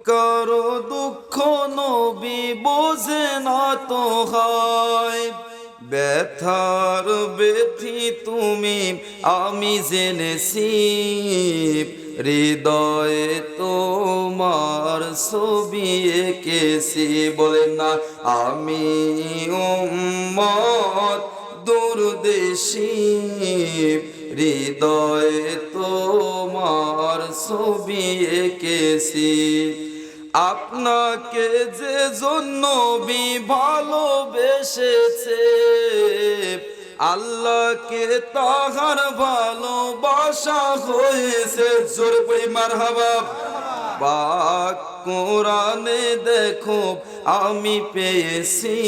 কারো দুঃখ নবী বোঝে না তো হয়, ব্যথার ব্যথি তুমি আমি জেনেছি, হৃদয়ে তোমার ছবি এঁকেছি। বলেন না আমি উম্মত দূরদেশী, হৃদয়ে তোমার ছবি এঁকেছি। আপনাকে যে জন্য ভালোবেসেছে, আল্লাহকে তাহার ভালোবাসা হয়েছে। জোরে পড়ি মারহাবা। পাক কোরআনে দেখো আমি পেয়েছি,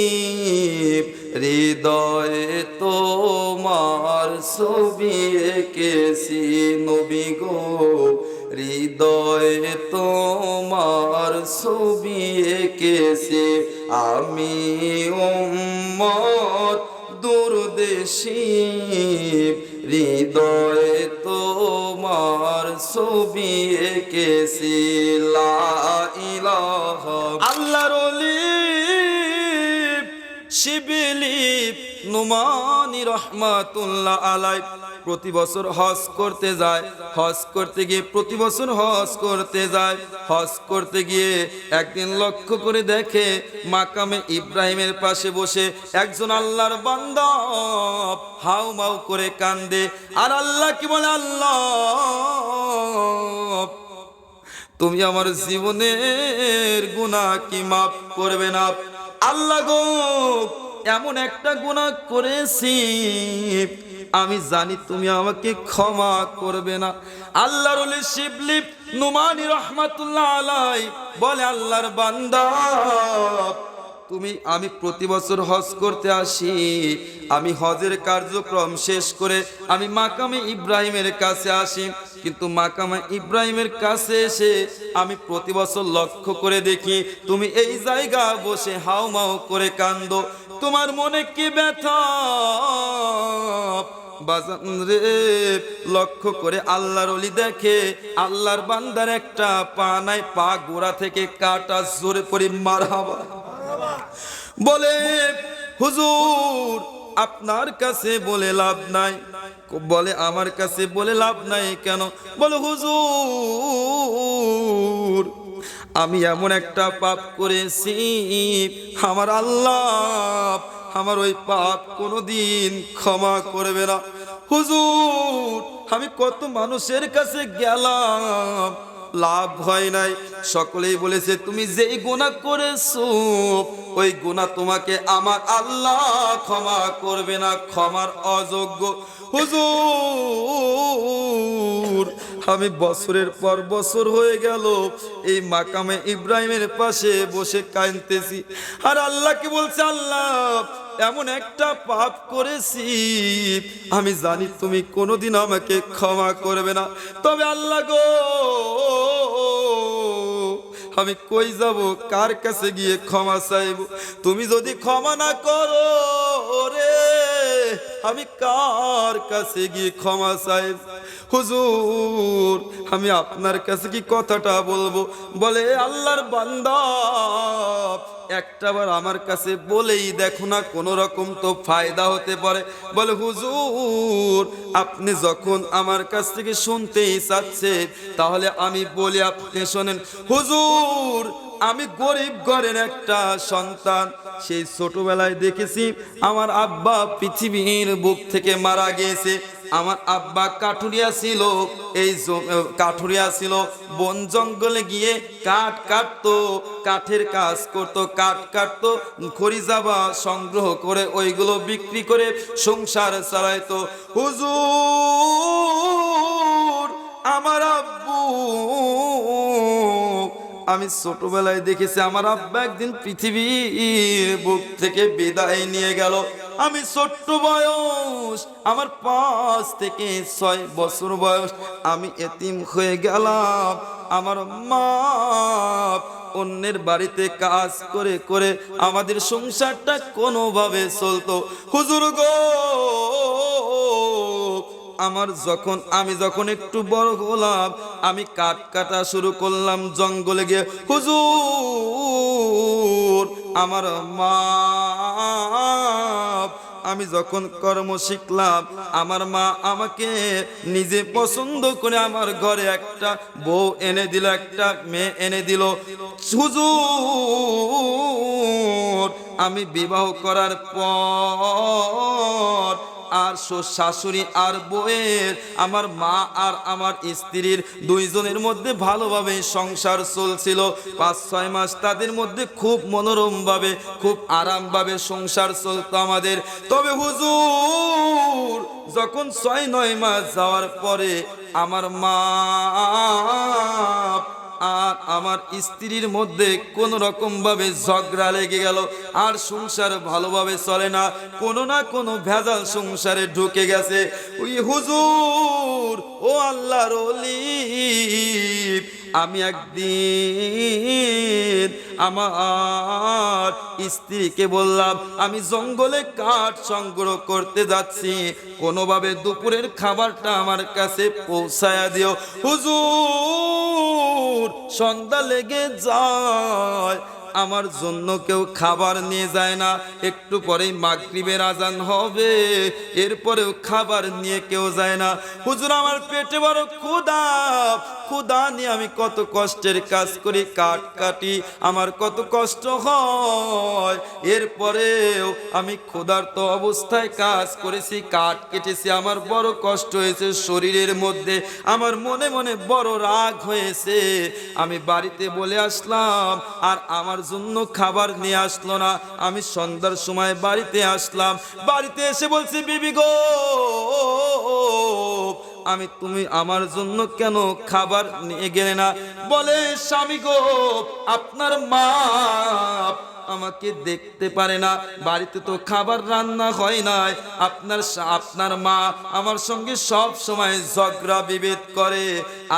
হৃদয়ে তোমার ছবি এঁকেছি। নবী গো হৃদয়ে তোমার ছবি এঁকেছি, আমি উম্মত দূরদেশী, হৃদয়ে তোমার ছবি এঁকেছি। লা ইলাহা আল্লাহর ওলি শিবলি নুমানি রহমাতুল্লাহ আলাইহি প্রতি বছর হজ করতে যায়। হজ করতে গিয়ে প্রতি বছর হজ করতে যায়। হজ করতে গিয়ে একদিন লক্ষ্য করে দেখে মাকামে ইব্রাহিমের পাশে বসে একজন আল্লাহর বান্দা হাউ মাউ করে কান্দে। আর আল্লাহ কি বলে, আল্লাহ তুমি আমার জীবনের গুনাহ কি মাফ করবে না? আল্লাহ গো এমন একটা গুনাহ করেছি আমি জানি তুমি আমাকে ক্ষমা করবে না। আল্লাহর ওলি শিবলি নুমানি রহমাতুল্লাহ আলাইহি বলে, আল্লাহর বান্দা আমি প্রতি বছর হজ করতে আসি, আমি হজের কার্যক্রম শেষ করে আমি মাকামে ইব্রাহিমের কাছে আসি, কিন্তু মাকামে ইব্রাহিমের কাছে এসে আমি প্রতি বছর লক্ষ্য করে দেখি তুমি এই জায়গা বসে হাউ মাউ করে কান্দো। তোমার মনে কি ব্যথা বাজান রে? লক্ষ্য করে আল্লাহর ওলি দেখে আল্লাহর বান্দার একটা পা নাই, পা গোড়া থেকে কাটা। জোরে পড়ি মারহাবা। বলে হুজুর আপনার কাছে বলে লাভ নাই। বলে আমার কাছে বলে লাভ নাই কেন? বলে হুজুর আমি এমন একটা পাপ করেছি, আমার আল্লাহ আমার ওই পাপ কোনোদিন ক্ষমা করবে না। হুজুর আমি কত মানুষের কাছে গেলাম, লাভ হয় নাই। সকলেই বলেছে তুমি যেই গুনাহ করেছো ওই গুনাহ তোমাকে আমার আল্লাহ ক্ষমা করবে না, ক্ষমার অযোগ্য। হুজুর আমি বছরের পর বছর হয়ে গেল এই মাকামে ইব্রাহিমের পাশে বসে কাঁদতেছি, আর আল্লাহকে বলছে, আল্লাহ এমন একটা পাপ করেছি আমি জানি তুমি কোনোদিন আমাকে ক্ষমা করবে না, তবে আল্লাহ গো আমি কই যাব, কার কাছে গিয়ে ক্ষমা চাইব? তুমি যদি ক্ষমা না করো রে আমি কার কাছে গিয়ে ক্ষমা চাইব? হুজুর আমি আপনার কাছে কি কথাটা বলবো? বলে আল্লাহর বান্দা একটাবার আমার কাছে বলেই দেখো না, কোনো রকম তো ফায়দা হতে পারে। বলে হুজুর আপনি যখন আমার কাছ থেকে শুনতেই চাচ্ছেন তাহলে আমি বলি আপনি শোনেন। হুজুর আমি গরিব ঘরের একটা সন্তান, সেই ছোটবেলায় দেখেছি আমার আব্বা পৃথিবীর বুক থেকে মারা গিয়েছে। আমার আব্বা কাঠুরিয়া ছিল, এই কাঠুরিয়া ছিল, বন জঙ্গলে গিয়ে কাঠ কাটতো, কাঠের কাজ করতো, কাঠ কাটতো, খড়ি জাবা সংগ্রহ করে ওইগুলো বিক্রি করে সংসার চালাইতো। হুজুর আমার আব্বু আমি ছোটবেলায় দেখেছি আমার আব্বা একদিন পৃথিবীর বুক থেকে বিদায় নিয়ে গেল। আমি ছোট্ট বয়স, আমার 5 থেকে 6 বছর বয়স, আমি এতিম হয়ে গেলাম। আমার মা অন্যের বাড়িতে কাজ করে করে আমাদের সংসারটা কোনোভাবে চলতো। হুজুর গো আমি যখন একটু বড় হলাম আমি কাঠ কাটা শুরু করলাম জঙ্গলে গিয়ে। হুজুর আমার মা, আমি যখন কর্ম শিখলাম আমার মা আমাকে নিজে পছন্দ করে আমার ঘরে একটা বউ এনে দিল, একটা মেয়ে এনে দিল। হুজুর আমি বিবাহ করার পর আর শাশুড়ি আর বউয়ের, আমার মা আর আমার স্ত্রীর দুইজনের মধ্যে ভালোভাবে সংসার চলছিল। 5-6 মাস তাদের মধ্যে খুব মনোরমভাবে, খুব আরামভাবে সংসার চলতো আমাদের। তবে হুজুর যখন 6-9 মাস যাওয়ার পরে আমার মা আর আমার স্ত্রীর মধ্যে কোন রকম ভাবে ঝগড়া লেগে গেল, আর সংসার ভালোভাবে চলে না, কোনো না কোনো ভেজাল সংসারে ঢুকে গেছে। ওই হুজুর ও আল্লাহর ওলি, আমি একদিন আমার স্ত্রীকে বললাম আমি জঙ্গলে কাঠ সংগ্রহ করতে যাচ্ছি, কোনোভাবে দুপুরের খাবারটা আমার কাছে পৌঁছায়া দিও। হুজুর সন্ধ্যা লেগে যায়, আমার জন্য কেউ খাবার নিয়ে যায় না। একটু পরেই মাগরিবের আজান হবে, এরপরেও খাবার নিয়ে কেউ যায় না। হুজুর আমার পেটে বড় ক্ষুধা, ক্ষুধা নিয়ে আমি কত কষ্টের কাজ করি, কাঠ কাটি, আমার কত কষ্ট হয়, এরপরেও আমি ক্ষুধার্ত অবস্থায় কাজ করেছি, কাঠ কেটেছি, আমার বড় কষ্ট হয়েছে শরীরের মধ্যে, আমার মনে মনে বড় রাগ হয়েছে। আমি বাড়িতে বলে আসলাম, আর আমার জন্য খাবার নিয়ে আসলো না। আমি সন্ধ্যার সময় বাড়িতে আসলাম, বাড়িতে এসে বলছি বিবি গো, আমি তুমি আমার জন্য কেন খাবার নিয়ে গেলে না? বলে স্বামী গো, আপনার মা আমাকে দেখতে পারে না, বাড়িতে তো খাবার রান্না হয় নাই, আপনার মা আমার সঙ্গে সব সময় ঝগড়া বিভেদ করে,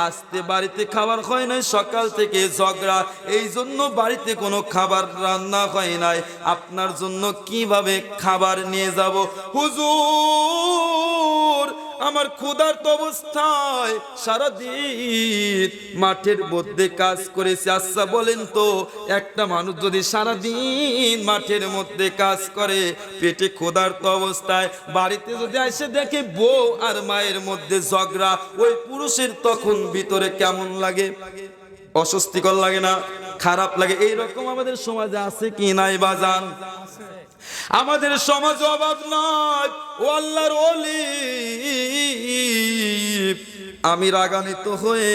আজকে বাড়িতে খাবার হয় নাই, সকাল থেকে ঝগড়া, এই জন্য বাড়িতে কোনো খাবার রান্না হয় নাই, আপনার জন্য কিভাবে খাবার নিয়ে যাব? হুজুর আমার ক্ষুধার্ত অবস্থায় সারাদিন মাঠের মধ্যে কাজ করেছে। আচ্ছা বলেন তো, একটা মানুষ যদি সারাদিন মাঠের মধ্যে কাজ করে, পেটে ক্ষুধার্ত অবস্থায় বাড়িতে যদি এসে দেখে বউ আর মায়ের মধ্যে ঝগড়া, ওই পুরুষের তখন ভিতরে কেমন লাগে? অস্বস্তিকর লাগে না? খারাপ লাগে? এইরকম আমাদের সমাজে আছে কি নাই বাজান? আমাদের সমাজ অভাব নয়। ও আল্লাহর ওলি, আমি রাগান্বিত হয়ে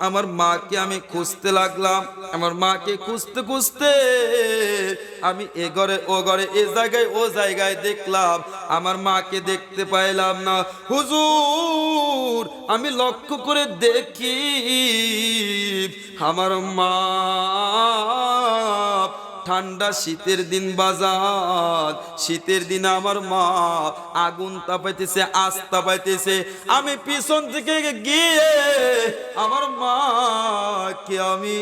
আমার মাকে আমি খুঁজতে লাগলাম। আমার মাকে খুঁজতে খুঁজতে আমি এ ঘরে ও ঘরে, এ জায়গায় ও জায়গায় দেখলাম, আমার মাকে দেখতে পাইলাম না। হুজুর আমি লক্ষ্য করে দেখি আমার মা, ঠান্ডা শীতের দিন বাজার, শীতের দিনে আমার মা আগুন তাপাইতেছে, আঁচ তাপাইতেছে, আমি পিছন থেকে গিয়ে আমার মাকে আমি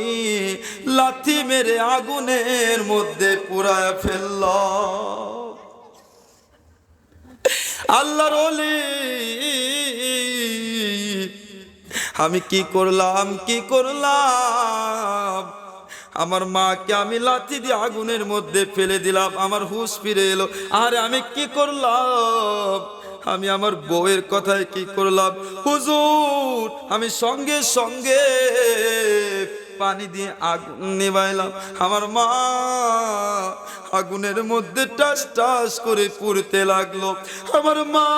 লাথি মেরে আগুনের মধ্যে পুরায় ফেললাম। আল্লাহর ওলি, আমি কি করলাম, কি করলাম? আমার মাকে আমি লাথি দিয়ে আগুনের মধ্যে ফেলে দিলাম, আমার হুঁশ ফিরে এলো। আরে আমি কি করলাম? আমি আমার বউয়ের কথায় কি করলাম? হুজুর আমি সঙ্গে সঙ্গে পানি দিয়ে আগুন নিভাইলাম, আমার মা আগুনের মধ্যে টাস টাস করে পুড়তে লাগলো, আমার মা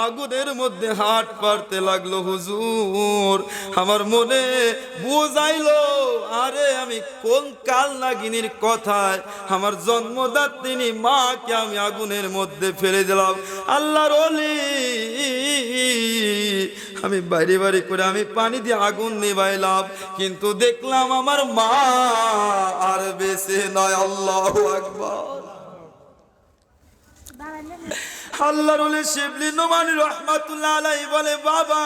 আগুনের মধ্যে হাত পারতে লাগলো। হুজুর আমার মনে বুঝাইলো, আরে আমি কোন কাল নাগিনীর কথায় আমার জন্মদাত্রী মাকে আমি আগুনের মধ্যে ফেলে দিলাম। আল্লাহর ওলি, আমি বাইরে বাইরে করে আমি পানি দিয়ে আগুন নিভাইলাম, কিন্তু দেখলাম আমার মা আর বেঁচে নয়। আল্লাহু আকবার। আল্লাহর ওলি শিবলি নোমানী রহমাতুল্লাহ আলাইহি বলে, বাবা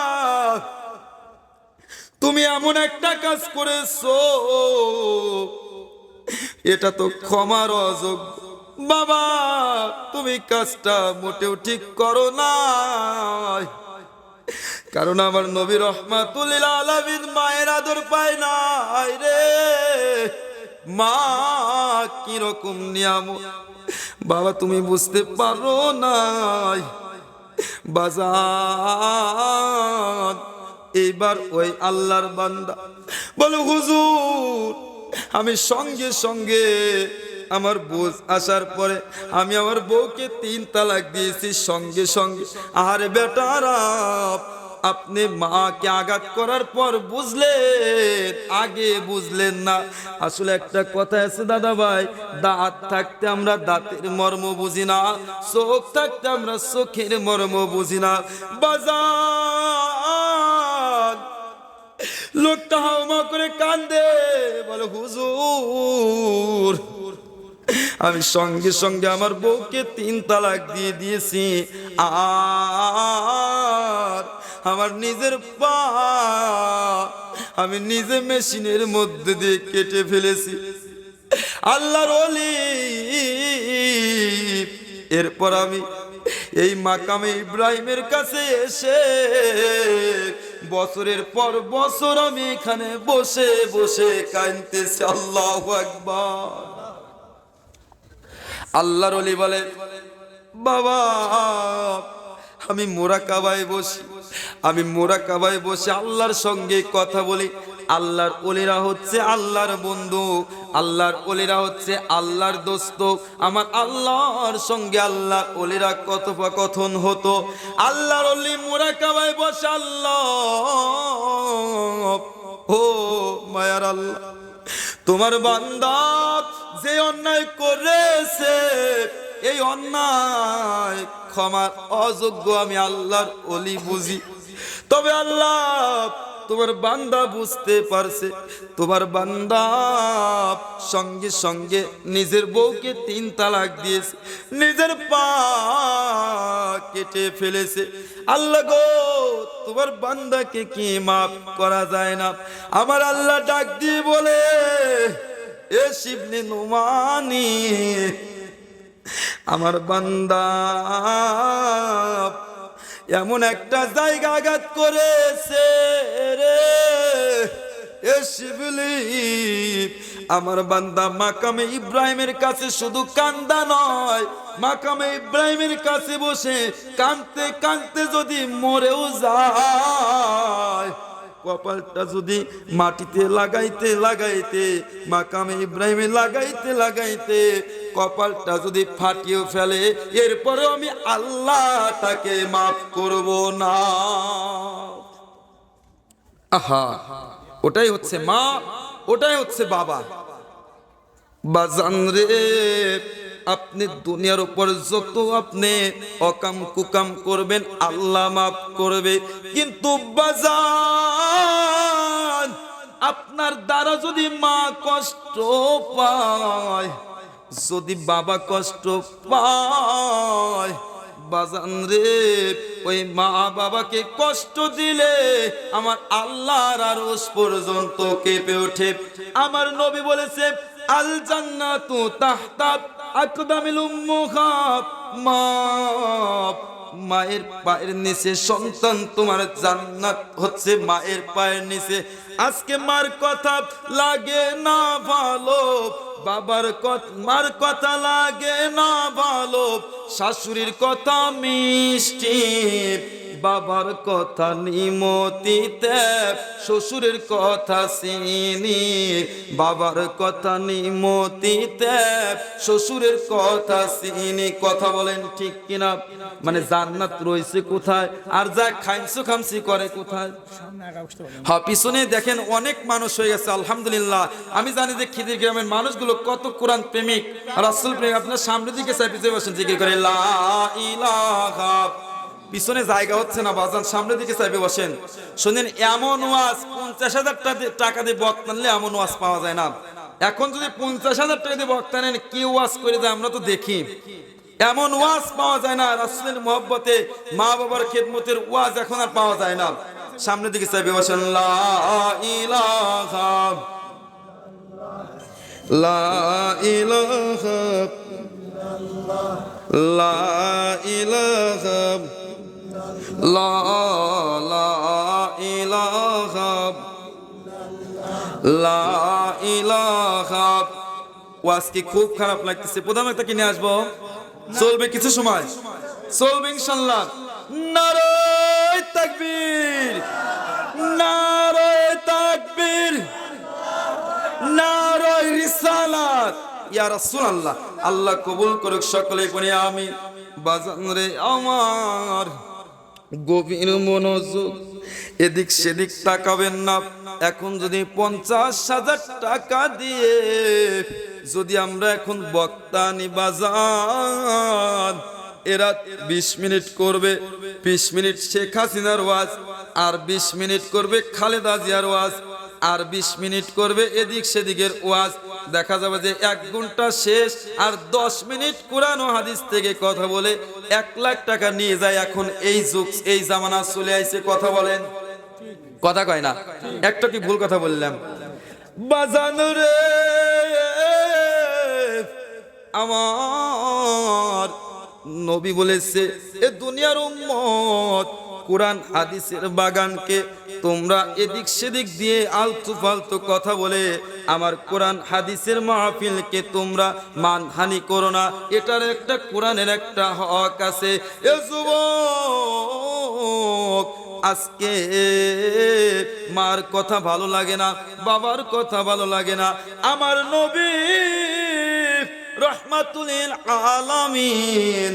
তুমি এমন একটা কাজ করেছো, এটা তো ক্ষমার অযোগ্য। বাবা তুমি কাজটা মোটেও ঠিক করো না। কারণ আমার নবী রহমাতুল লিল আলামিন মায়ের আদর পায় নাই রে। মা কি রকম নিয়ামত বাবা তুমি বুঝতে পারো নাই বাজান। এইবার ওই আল্লাহর বান্দা বলে হুজুর আমি সঙ্গে সঙ্গে আমার বোঝ আসার পরে আমি আমার বউকে 3 তালাক দিয়েছি সঙ্গে সঙ্গে। আরে বেটারা আপনি মাকে আঘাত করার পর বুঝলেন, আগে বুঝলেন না। আসলে একটা কথা আছে দাদা ভাই, দাঁত থাকতে আমরা দাঁতের মর্ম বুঝি না, চোখ থাকতে আমরা চোখের মর্ম বুঝি না বাজান। লোকটা হাওমা করে কান্দে বলে হুজুর আমি সঙ্গে সঙ্গে আমার বউকে 3 তালাক দিয়ে দিয়েছি, আর আমার নিজের পা আমি নিজে মেশিনের মধ্যে দিয়ে কেটে ফেলেছি। আল্লাহর ওলি এরপর আমি এই মাকামে ইব্রাহিমের কাছে এসে বছরের পর বছর আমি এখানে বসে বসে কাঁদতেছি। আল্লাহু আকবার। আল্লাহর ওলি বলে বাবা আমি মুরাকাবায় বসি, আমি মুরাকাবায় বসে আল্লাহর সঙ্গে কথা বলি। আল্লাহর ওলিরা হচ্ছে আল্লাহর বন্ধু, আল্লাহর ওলিরা হচ্ছে আল্লাহর দোস্ত। আমার আল্লাহর সঙ্গে আল্লাহর ওলিরা কথোপকথন হতো। আল্লাহর ওলি মুরাকাবায় বসে আল্লাহ ও মায়ার আল্লাহ তোমার বান্দা যে অন্যায় করেছে এই অন্যায় ক্ষমার অযোগ্য আমি আল্লাহর ওলি বুঝি, তবে আল্লাহ তোমার বান্দা বুঝতে পারছে। তোমার বান্দা সঙ্গে সঙ্গে নিজের বউকে 3 তালাক দিয়েছে, নিজের পা কেটে ফেলেছে। আল্লাহ গো তোমার বান্দাকে কি মাফ করা যায় না? আমার আল্লাহ ডাক দিয়ে বলে এ শিবলি নুমানি আমার বান্দা এমন একটা জায়গা আঘাত করেছে রে এ শিবলি। আমার বান্দা মাকামে ইব্রাহিমের কাছে শুধু কান্দা নয়, মাকামে ইব্রাহিমের কাছে বসে কাঁদতে কাঁদতে যদি মরেও যায়, কপালটা যদি মাটিতে লাগাইতে লাগাইতে মাকামে ইব্রাহিমে লাগাইতে লাগাইতে কপালটা যদি ফাটিয়ে ফেলে, এরপরে আমি আল্লাহ তাকে মাফ করব না। আহা ওটাই হচ্ছে মা, ওটাই হচ্ছে বাবা। বাজান রে আপনি দুনিয়ার উপর যত আপনি অকাম কুকাম করবেন আল্লাহ মাফ করবে, কিন্তু বাজান আপনার দ্বারা যদি মা কষ্ট পায়, যদি বাবা কষ্ট পায়, বাজান রে ওই মা বাবাকে কষ্ট দিলে আমার আল্লাহর আরশ পর্যন্ত কেঁপে ওঠে। আমার নবী বলেছে আল জান্নাতু তাহতা আকদামিল উম্মাহাত, মা মায়ের পায়ের নিচে সন্তান, তোমার জান্নাত হচ্ছে মায়ের পায়ের নিচে। আজকে মার কথা লাগে না ভালো, মার কথা লাগে না ভালো, শাশুড়ির কথা মিষ্টি, বাবার কথা নিমতিতে, শ্বশুরের কথা চিনি, বাবার কথা নিমতিতে, শ্বশুরের কথা চিনি। কথা বলেন ঠিক কিনা? মানে জান্নাত রয়েছে কোথায়, আর যা খাইছো খামসি করে কোথায়? হ্যাঁ পিছনে দেখেন অনেক মানুষ হয়ে গেছে আলহামদুলিল্লাহ। আমি জানি যে খিদির গ্রামের মানুষগুলো কত কোরআন প্রেমিক, রাসূল প্রেমিক। আপনার সামনের দিকে চাই পিছিয়ে বসেন, জিকির করে লা ইলাহা। পিছনে জায়গা হচ্ছে না বাজান, সামনের দিকে চাইবে বসেন। শুনেন এমন ওয়াজ 50,000 টাকা দিয়ে বক্তা নিলে এমন ওয়াজ পাওয়া যায় না। এখন যদি 50,000 টাকা দিয়ে বক্তা নেন কি ওয়াজ করে যায় আমরা তো দেখি, এমন ওয়াজ পাওয়া যায় না। রাসূলের মহব্বতে মা বাবার খেদমতের ওয়াজ এখন আর পাওয়া যায় না। সামনের দিকে চাইবে বসেন লা ইলাহা লা ইলাহা লা ইলাহা লা লা লা ইলাহা। ওয়াজ কি খুব খারাপ লাগতেছে? প্রধান একটা কিনে আসবো, চলবে কিছু সময়, চলবে ইনশাআল্লাহ। নারায়ে তাকবীর, নারায়ে তাকবীর, নারায়ে রিসালাত। ইয়া রাসূলুল্লাহ, আল্লাহ কবুল করুক, সকলে পড়ে আমিন। বাজান রে আমার, গভীর মনোযোগ, এদিক সেদিক তাকাবেন না। এখন যদি 50,000 টাকা দিয়ে যদি আমরা এখন বক্তা নি বাজান, এরা 20 মিনিট করবে, 20 মিনিট শেখ হাসিনার ওয়াজ, আর 20 মিনিট করবে খালেদা জিয়ার ওয়াজ, আর 20 মিনিট করবে এদিক সেদিকের ওয়াজ। দেখা যাবে যে 1 ঘন্টা শেষ, আর 10 মিনিট কোরআন ও হাদিস থেকে কথা বলে 1 লাখ টাকা নিয়ে যায়। এখন এই যুগ, এই জামানা চলে আইছে। কথা বলেন, কথা কয় না? একটা কি ভুল কথা বললাম? বাজানো রে আমার, নবী বলেছে এ দুনিয়ার উম্মত কোরআন হাদিসের বাগানকে তোমরা এদিক সেদিক দিয়ে আলতু ফালতু কথা বলে আমার কোরআন হাদিসের মাহফিলকে তোমরা মানহানি করো না। এটার একটা কোরআনের একটা হক আছে। এ যুবক, আজকে মার কথা ভালো লাগে না, বাবার কথা ভালো লাগে না, আমার নবী রহমাতুল লিল আলামিন,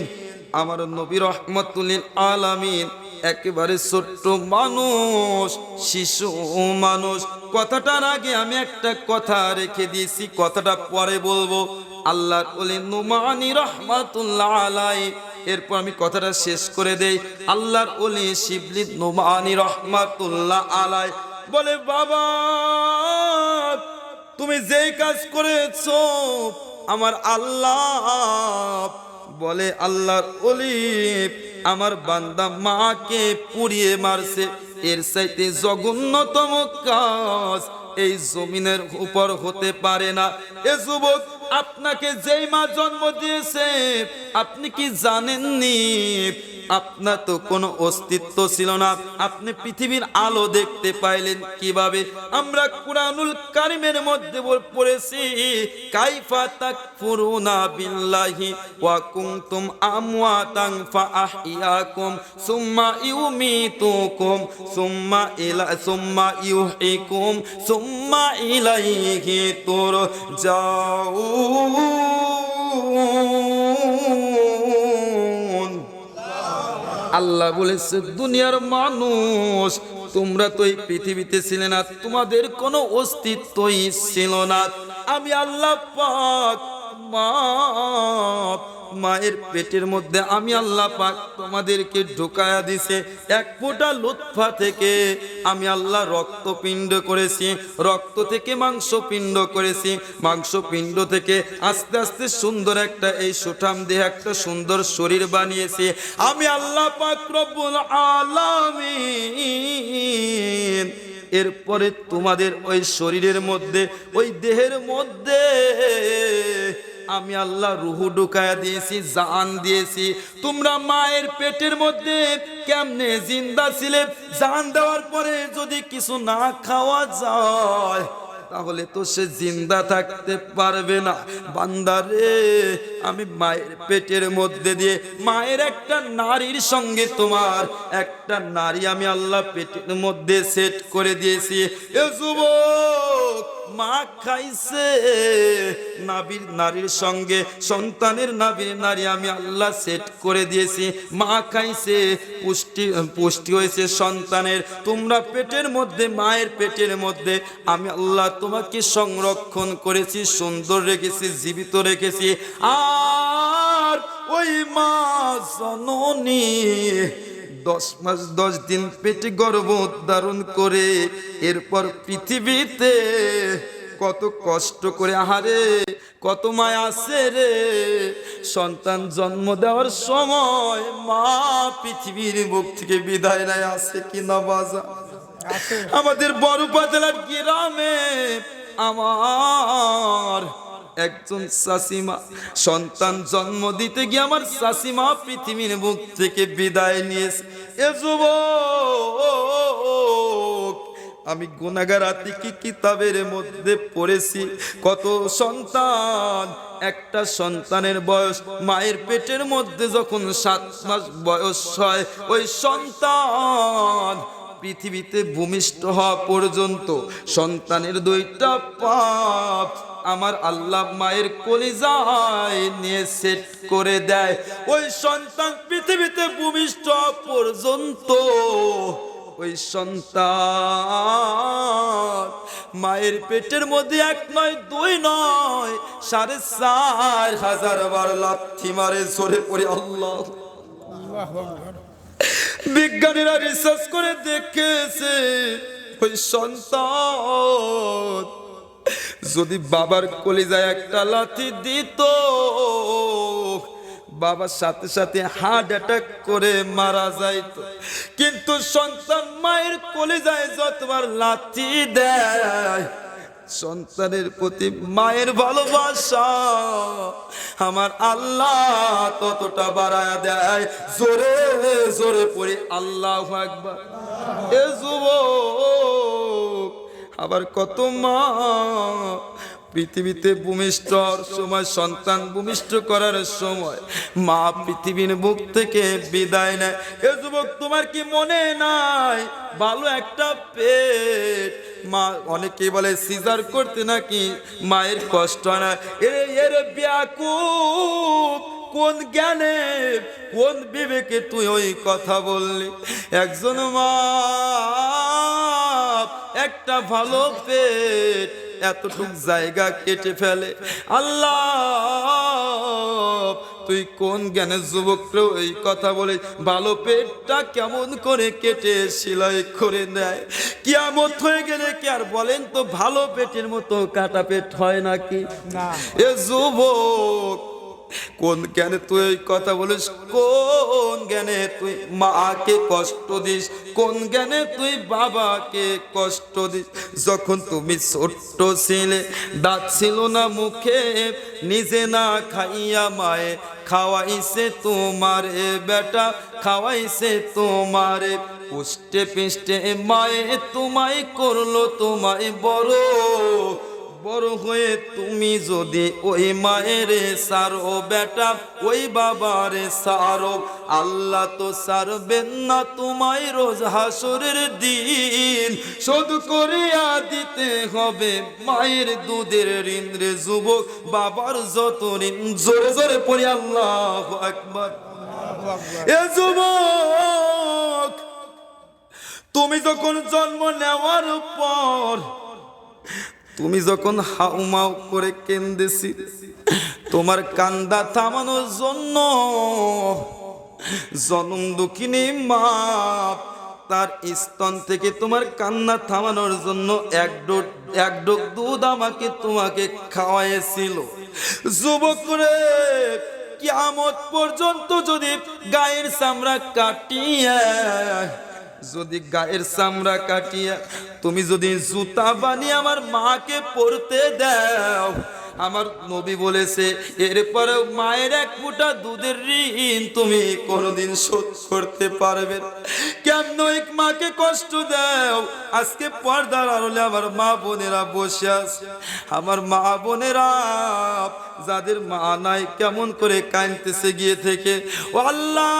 আমার নবী রহমাতুল লিল আলামিন একেবারে ছোট্ট মানুষ, শিশু মানুষ। কথাটার আগে আমি একটা কথা রেখে দিয়েছি, কথাটা পরে বলবো। আল্লাহর ওলি নুমানি রাহমাতুল্লাহ আলাইহি, এরপর আমি কথাটা শেষ করে দেই। আল্লাহর ওলি শিবলি নুমানি রাহমাতুল্লাহ আলাইহি বলে, বাবা তুমি যেই কাজ করেছো আমার আল্লাহ বলে, আল্লাহর ওলি আমার বান্দা মাকে পুড়িয়ে মারছে, এর চাইতে জঘন্যতম কাজ এই জমিনের উপর হতে পারে না। এ যুবক, আপনাকে যেই মা জন্ম দিয়েছে আপনি কি জানেননি? আপনার তো কোনো অস্তিত্ব ছিল না, আপনি পৃথিবীর আলো দেখতে পাইলেন কিভাবে? আমরা কুরআনুল কারীমের মধ্যে পড়েছি, কাইফা তাকফুরুনা বিল্লাহি ওয়া কুনতুম আমওয়াতান ফাআহইয়াকুম সুম্মা ইউমীতুকুম সুম্মা ইউহয়িকুম সুম্মা ইলাইহি তুরজাউন। আল্লাহ বলেছে, দুনিয়ার মানুষ তোমরা তো এই পৃথিবীতে ছিলে না, তোমাদের কোনো অস্তিত্বই ছিল না। আমি আল্লাহ পাক মায়ের পেটের মধ্যে আমি আল্লাহ পাক তোমাদেরকে ঢুকায়া দিছে। এক ফোঁটা লুৎফা থেকে আমি আল্লাহ রক্তপিণ্ড করেছি, রক্ত থেকে মাংসপিণ্ড করেছি, মাংসপিণ্ড থেকে আস্তে আস্তে সুন্দর একটা এই সুঠাম দেহ একটা সুন্দর শরীর বানিয়েছি আমি আল্লাহ পাক রব্বুল আলামিন। এরপরে তোমাদের ওই শরীরের মধ্যে, ওই দেহের মধ্যে আমি আল্লাহ রুহু ঢুকায়া দিয়েছি, জান দিয়েছি। তোমরা মায়ের পেটের মধ্যে কেমনে জিন্দা ছিলে? জান দেওয়ার পরে যদি কিছু না খাওয়া যায় তাহলে তো সে জিন্দা থাকতে পারবে না। বান্দারে, আমি মায়ের পেটের মধ্যে দিয়ে মায়ের একটা নারীর সঙ্গে তোমার একটা নারী আমি আল্লাহ পেটের মধ্যে সেট করে দিয়েছি। এ যুবক, মা খাইছে নাবির নারীর সঙ্গে সন্তানের নাবির নারী আমি আল্লাহ সেট করে দিয়েছি। মা খাইছে, পুষ্টি হয়েছে সন্তানের। তোমরা পেটের মধ্যে, মায়ের পেটের মধ্যে আমি আল্লাহ তোমাকে সংরক্ষণ করেছি, সুন্দর রেখেছি, জীবিত রেখেছি। আর ওই মা জননী 10 মাস 10 দিন পেটে গর্ভ ধারণ করে এরপর পৃথিবীতে কত কষ্ট করে, আহারে কত মায়া আছে রে। সন্তান জন্ম দেওয়ার সময় মা পৃথিবীর বুক থেকে বিদায় নেয়, আছে কি না বাজা? আমাদের বড়ুপা জেলার গ্রামে আমার একজন শাশুমা সন্তান জন্ম দিতে গিয়ে আমার শাশুমা পৃথিবীর বুক থেকে বিদায় নিয়েছে। এ যুবক, আমি গুনাহগার আতিকি কিতাবের মধ্যে পড়েছি কত সন্তান, একটা সন্তানের বয়স মায়ের পেটের মধ্যে যখন 7 মাস বয়স হয়, ওই সন্তান পৃথিবীতে ভূমিষ্ঠ হওয়া পর্যন্ত সন্তানের 2টা পাপ আমার আল্লাহ মায়ের কলিজায় নিয়ে সেট করে দেয়। ওই সন্তান পৃথিবীতে ভূমিষ্ঠ হওয়া পর্যন্ত ওই সন্তান মায়ের পেটের মধ্যে 1 নয় 2 নয় 4,500 বার লাথি মারে জোরে পড়ে আল্লাহ। বিজ্ঞানীরা রিসার্চ করে দেখেছে ওই সন্তান যদি বাবার কলিজায় একটা লাথি দিত, বাবার সাথে সাথে হার্ট অ্যাটাক করে মারা যাইত। কিন্তু সন্তান মায়ের কলিজায় যতবার লাথি দেয়, সন্তানের প্রতি মায়ের ভালোবাসা আমার আল্লাহ ততটা বাড়ায় দেয়। জোরে জোরে পড়ে আল্লাহু আকবার। এ যুবক, আবার কত মা পৃথিবীতে ভূমিষ্ঠ হওয়ার সময়, সন্তান ভূমিষ্ঠ করার সময় মা পৃথিবীর বুক থেকে বিদায় নেয়। এ যুবক, তোমার কি মনে নাই ভালো একটা পেট? মা অনেকেই বলে সিজার করতে নাকি মায়ের কষ্ট হয় না। এর ব্যাকুব কোন জ্ঞানে কোন বিবেকে তুই ওই কথা বললি? একজন মা একটা ভালো পেট এতটুক জায়গা কেটে ফেলে। আল্লাহ, তুই কোন জ্ঞানের যুবকরে ওই কথা বলে ভালো পেটটা কেমন করে কেটে সেলাই করে নেয়? কিয়ামত হয়ে গেলে কি আর বলেন তো ভালো পেটের মতো কাটা পেট হয় নাকি? না। এ যুবক, কোন জ্ঞানে তুই এই কথা বলিস? কোন জ্ঞানে তুই মাকে কষ্ট দিস? কোন জ্ঞানে তুই বাবাকে কষ্ট দিস? যখন তুমি ছোট্ট ছিলে, দাঁত ছিল না মুখে, নিজে না খাইয়া মায়ে খাওয়াইছে তোমারে, বেটা খাওয়াইছে তোমারে, পুষ্টে পিষ্টে মায়ে তোমায় করলো তোমায় বড়। বড় হয়ে তুমি যদি ওই মায়েরে সারো, বেটা ওই বাবারে সারো, আল্লাহ তো সারবেন না তোমায় রোজ হাসরের দিন। শোধ করিয়া দিতে হবে মায়ের দুধের ঋণ রে যুবক, বাবার যত ঋণ। জোরে জোরে পড়ি আল্লাহু আকবার। এ যুবক, তুমি যখন জন্ম নেওয়ার পর, তুমি যখন হাউমাউ করে কেঁদেছি, তোমার কান্দা থামানোর জন্য জনম দুঃখিনী মা তার স্তন থেকে তোমার কান্না থামানোর জন্য এক ডোক দুধ তোমাকে খাওয়াইছিল। যুবক রে, কিয়ামত পর্যন্ত যদি গায়ের চামড়া কাটিয়া তুমি যদি জুতা বানিয়ে আমার মাকে পরতে দাও, আমার নবী বলেছে এরপরে মায়ের 1 ফোঁটা দুধের ঋণ তুমি কোনোদিন শোধ করতে পারবে না। কেন এক মাকে কষ্ট দাও? আজকে পর্দার আড়ালে আমার মা বোনেরা বসে আছে, আমার মা বোনেরা যাদের মা নাই কেমন করে কাঁদতেছে গিয়ে থেকে। ও আল্লাহ,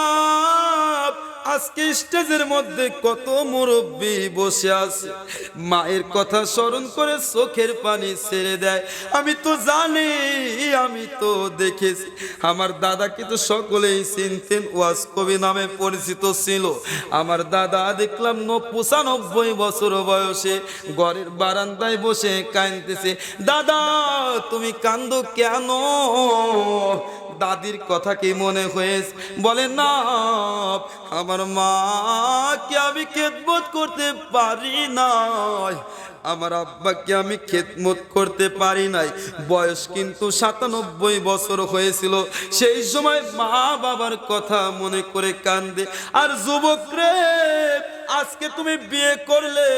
আজকে স্টেজের মধ্যে কত মুরব্বী বসে আছে, মায়ের কথা স্মরণ করে চোখের পানি ছেড়ে দেয়। আমি তো জানি, আমি তো দেখেছি, আমার দাদাকে তো সকলেই চিনতেন, ওয়াজ কবি নামে পরিচিত ছিল। আমার দাদা দেখলাম 95 বছর বয়সে ঘরের বারান্দায় বসে কাঁদতেছে। দাদা, তুমি কান্দো কেন? দাদির কথা কি মনে হয়েছে? বলে না, আমার মাকে আমি খেদমত করতে পারি নাই, আমার আব্বাকে আমি খেদমত করতে পারি নাই। বয়স কিন্তু 97 বছর হয়েছিল। সেই সময় মা বাবার কথা মনে করে কান্দে। আর যুবক রে, আজকে তুমি বিয়ে করলে,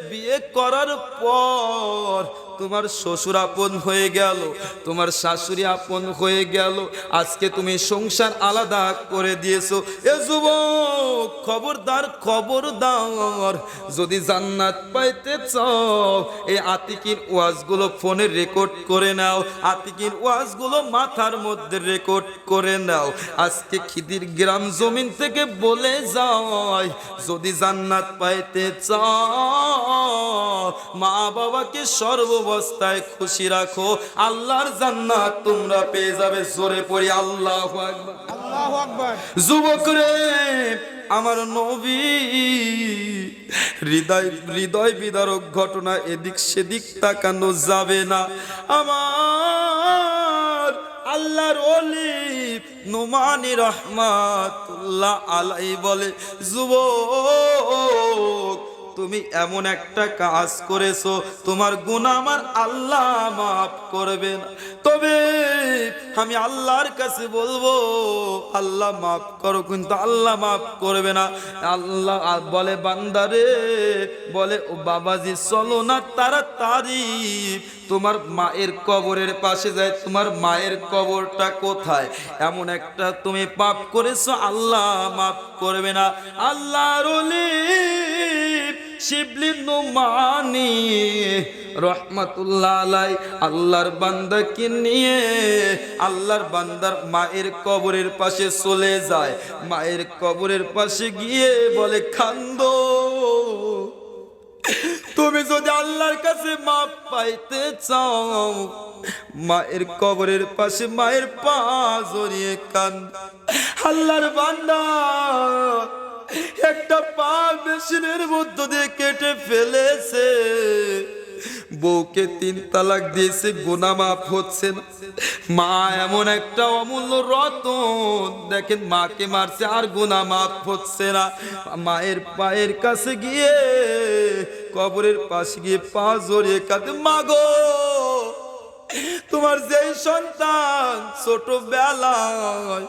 বিয়ে করার পর তোমার শ্বশুর আপন হয়ে গেল, তোমার শাশুড়ি আপন হয়ে গেল, আজকে তুমি সংসার আলাদা করে দিয়েছো। এ যুবক, খবরদার খবরদার, যদি জান্নাত পাইতে চাও এই আতিকের ওয়াজগুলো ফোনে রেকর্ড করে নাও, আতিকের ওয়াজগুলো মাথার মধ্যে রেকর্ড করে নাও। আজকে খিদির গ্রাম জমিন থেকে বলে যায়, যদি জান্নাত পাইতে চাও মা বাবাকে সর্বাবস্থায় খুশি রাখো, আল্লাহর জান্নাত তোমরা পেয়ে যাবে। জোরে পড়ি আল্লাহু আকবার। আল্লাহু আকবার। যুবক রে, আমার নবী হৃদয় হৃদয় বিদারক ঘটনা, এদিক সেদিক তাকানো যাবে না। আমার আল্লাহর ওলি নোমানি রহমাতুল্লাহ আলাইহি বলে, যুবক তুমি এমন একটা কাজ করেছো, তোমার গুনাহ আমার আল্লাহ মাফ করবে না, তবে আমি আল্লাহর কাছে বলবো আল্লাহ মাফ করো, কিন্তু আল্লাহ মাফ করবে না। আল্লাহ বলে, বান্দারে, বলে ও বাবাজি চলো না তাড়াতাড়ি তোমার মায়ের কবরের পাশে যায়। তোমার মায়ের কবরটা কোথায়? এমন একটা তুমি পাপ করেছো, আল্লাহ মাফ করবে না। আল্লাহর ওলি শিবলি নোমানি রহমাতুল্লাহ আলাই আল্লাহর বান্দাকে নিয়ে আল্লাহর বান্দার মায়ের কবরের পাশে চলে যায়। মায়ের কবরের পাশে গিয়ে বলে, কান্দো, তুমি যদি আল্লাহর কাছে মাপ পাইতে চাও মায়ের কবরের পাশে মায়ের পা জড়িয়ে কান্দ। আল্লাহর বান্দা একটা পা মেশিনের মধ্য দিয়ে কেটে ফেলেছে, বউকে 3 তালাক দিয়েছে, গুনাহ মাফ হচ্ছে না। মা এমন একটা অমূল্য রতন, দেখেন মাকে মারছে আর গুনাহ মাফ হচ্ছে না। মায়ের পায়ের কাছে গিয়ে কবরের পাশে গিয়ে পা জড়িয়ে কাঁদে, মা গো, তোমার যেই সন্তান ছোটবেলায়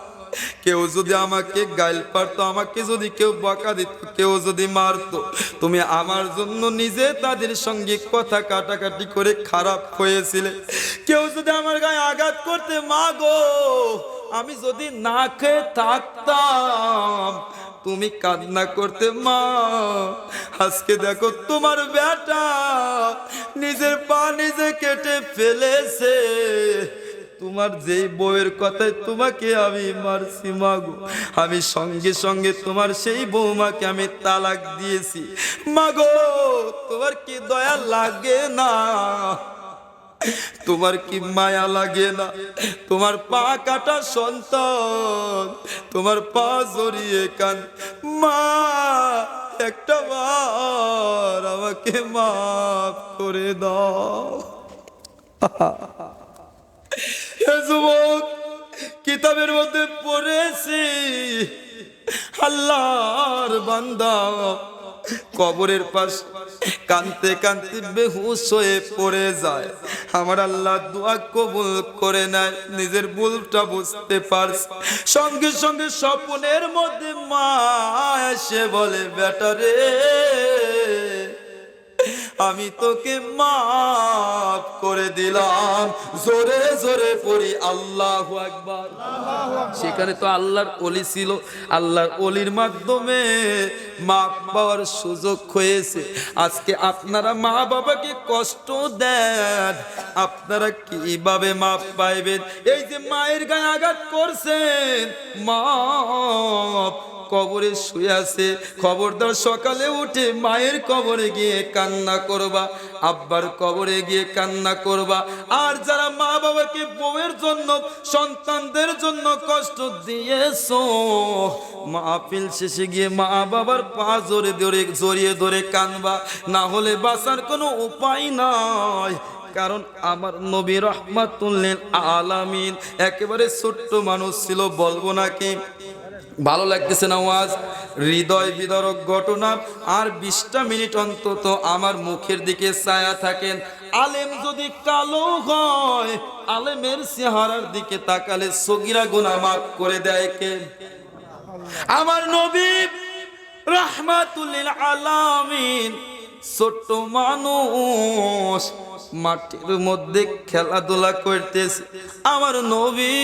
কেউ যদি আমাকে গাইল পারতো, আমাকে যদি কেউ বকা দিত, কেউ যদি মারতো, তুমি আমার জন্য নিজে তাদের সঙ্গে কথা কাটাকাটি করে খারাপ হয়েছিলে। কেউ যদি আমার গায়ে আঘাত করতে, মা গো, আমি যদি না খেয়ে থাকতাম তুমি কান্না করতে। মা, আজকে দেখো তোমার বেটা নিজের পা নিজে কেটে ফেলেছে, তোমার যেই বউয়ের কথায় তোমাকে আমি মারছি, মাগো, আমি সঙ্গে সঙ্গে তোমার সেই বৌমাকে আমি তালাক দিয়েছি। মাগো, তোমার কি দয়া লাগে না? তোমার কি মায়া লাগে না? তোমার পা কাটা সন্তান তোমার পা জড়িয়ে কান, মা, একটা বার আমাকে মাফ করে দাও। যুবক, কিতাবের মধ্যে পড়েছি আল্লাহর বান্দা কবরের পাশ কানতে কানতে বেহুশ হয়ে পড়ে যায়। আমার আল্লাহ দোয়া কবুল করে নেয়, নিজের ভুলটা বুঝতে পারছে। সঙ্গে সঙ্গে স্বপ্নের মধ্যে মা এসে বলে, বেটা রে, আমি তোকে মাফ করে দিলাম। জোরে জোরে পড়ি আল্লাহু আকবার। সেখানে তো আল্লাহর ওলি ছিল, আল্লাহর ওলির মাধ্যমে মাফ পাওয়ার সুযোগ হয়েছে। আজকে আপনারা মা বাবাকে কষ্ট দেন, আপনারা কিভাবে মাফ পাইবেন? এই যে মায়ের গায়ে আঘাত করছেন, মাপ কবরে শুয়ে আছে, খবরদার সকালে উঠে মায়ের কবরে গিয়ে কান্না করবা, আব্বার কবরে গিয়ে কান্না করবা। আর যারা মা বাবাকে বউয়ের জন্য, সন্তানদের জন্য কষ্ট দিয়েছো, মাহফিল শেষে গিয়ে মা বাবার পা জড়িয়ে ধরে কানবা, না হলে বাঁচার কোনো উপায় নাই। কারণ আমার নবী রহমাতুল্লিল আলামিন একেবারে ছোট্ট মানুষ ছিল, বলবো নাকি? ভালো লাগতেছে না ওয়াজ? হৃদয় বিদারক ঘটনা। আর 20টা মিনিট অন্তত আমার মুখের দিকে ছায়া থাকেন। আলেম যদি কালো হয়, আলেমের চেহারার দিকে তাকালে সগীরা গুনাহ মাফ করে দেয় কে? আমার নবী রাহমাতুল্লিল আলামিন ছোট্ট মানুষ, মাটির মধ্যে খেলাধুলা করতেছে। আমার নবী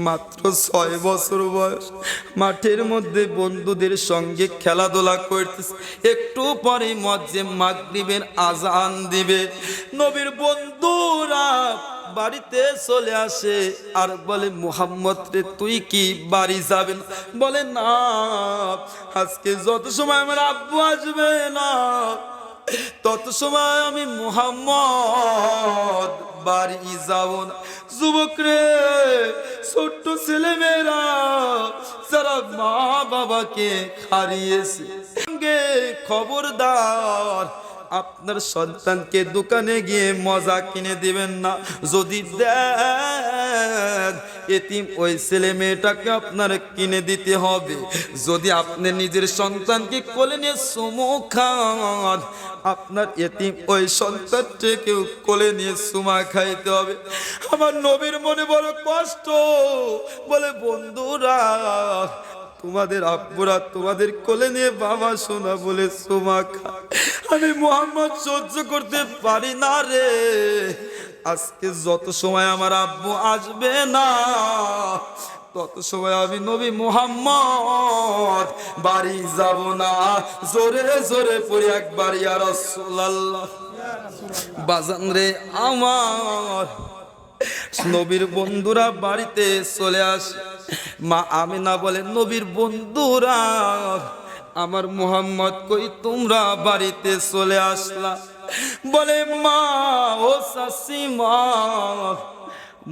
মাত্র 6 বছর বয়স, মাঠের মধ্যে বন্ধুদের সঙ্গে খেলাধুলা করতেছে। একটু পরে মুয়াজ্জিন মাগরিবের আজান দিবে, নবীর বন্ধুরা বাড়িতে চলে আসে আর বলে, মুহাম্মদ রে তুই কি বাড়ি যাবেন? বলে না, আজকে যত সময় আমার আব্বু আসবে না তত সময় আমি মুহাম্মদ বাড়ি যাব না। যুবক রে, ছোট্ট ছেলে মেয়েরা যারা মা বাবাকে হারিয়েছে, খবরদার আপনার সন্তানকে দোকানে গিয়ে মজা কিনে দিবেন না। যদি দেন, এতিম ওই ছেলে মেয়েটাকে আপনার কিনে দিতে হবে। যদি আপনি নিজের সন্তানকে কোলে নিয়ে চুমু খান, আপনার এতিম ওই সন্তানটাকেও কোলে নিয়ে চুমা খাইতে হবে। আমার নবীর মনে বড় কষ্ট, বলে বন্ধুরা তোমাদের আব্বুরা তোমাদের কোলে নিয়ে বাবা সোনা বলে চুমা খায়, আমি মুহাম্মদ সহ্য করতে পারি না রে। আজকে যত সময় আমার আব্বু আসবে না তত সময় আমি নবী মুহাম্মদ বাড়ি যাব না। জোরে জোরে পড়ি একবার ইয়া রাসূলুল্লাহ। বাজান রে আমার, নবীর বন্ধুরা বাড়িতে চলে আসে। মা আমিনা বলে, নবীর বন্ধুরা আমার মুহাম্মদ কই, তোমরা বাড়িতে চলে আসলা? বলে মা, ও শাশুমা,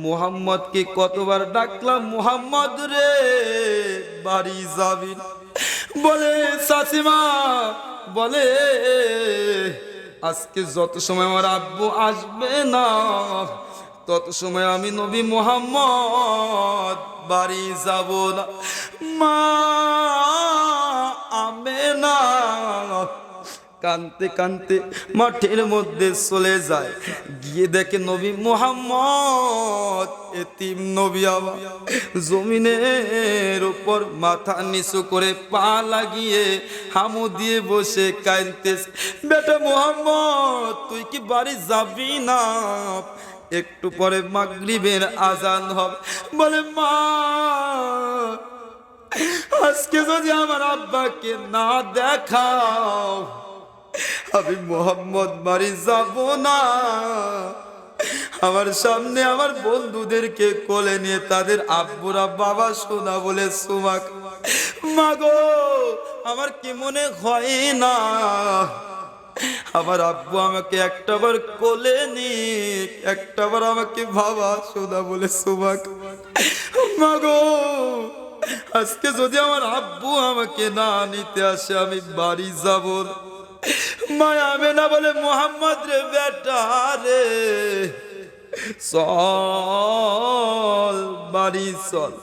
মুহাম্মদকে কতবার ডাকলাম, মুহাম্মদ রে বাড়ি যাবি? বলে শাশুমা, বলে আজকে যত সময় আমার আব্বু আসবে না তত সময় আমি নবী মুহাম্মদ বাড়ি যাব না। মা আমেনা কানতে কানতে মাঠের মধ্যে চলে যায়, গিয়ে দেখে নবী মুহাম্মদ এতিম নবী আমার জমিনের উপর মাথা নিচু করে পা লাগিয়ে হামু দিয়ে বসে কাঁদতেছে। বেটা মুহাম্মদ, তুই কি বাড়ি যাবি না? একটু পরে মাগরিবের আজান হবে। বলে মা, আজকে যদি আমার আব্বাকে না দেখাও আমি মুহাম্মদ বাড়ি যাব না। আমার সামনে আমার বন্ধুদেরকে কোলে নিয়ে তাদের আব্বুরা বাবা সোনা বলে চুমা খায়। মা গো, আমার কি মনে হয় না আমার আব্বু আমাকে একটাবার কোলে নিক, একটাবার আমাকে বাবা সোনা বলে চুমা খায়। মা গো, আজকে যদি আমার আব্বু আমাকে না নিতে আসে আমি বাড়ি যাব না। মায়া আমেনা বলে, মুহাম্মদ রে বেটা রে, চল বাড়ি চল।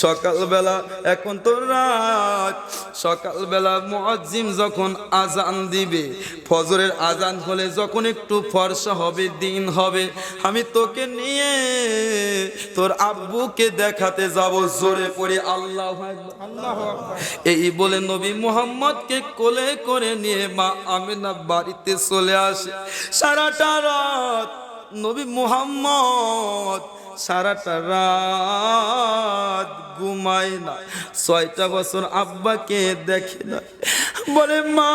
সকালবেলা, এখন তো রাত, সকালবেলা মুয়াজ্জিন যখন আজান দিবে, ফজরের আজান হলে যখন একটু ফর্সা হবে, দিন হবে, আমি তোকে নিয়ে তোর আব্বুকে দেখাতে যাব। জোরে পড়ে আল্লাহু আকবার, আল্লাহু আকবার। এই বলে নবী মুহাম্মদকে কোলে করে নিয়ে মা আমিনা বাড়িতে চলে আসে। সারাটা রাত নবী মুহাম্মদ সারাটা রাত ঘুমায় না, 6টা বছর আব্বাকে দেখে না। বলে মা,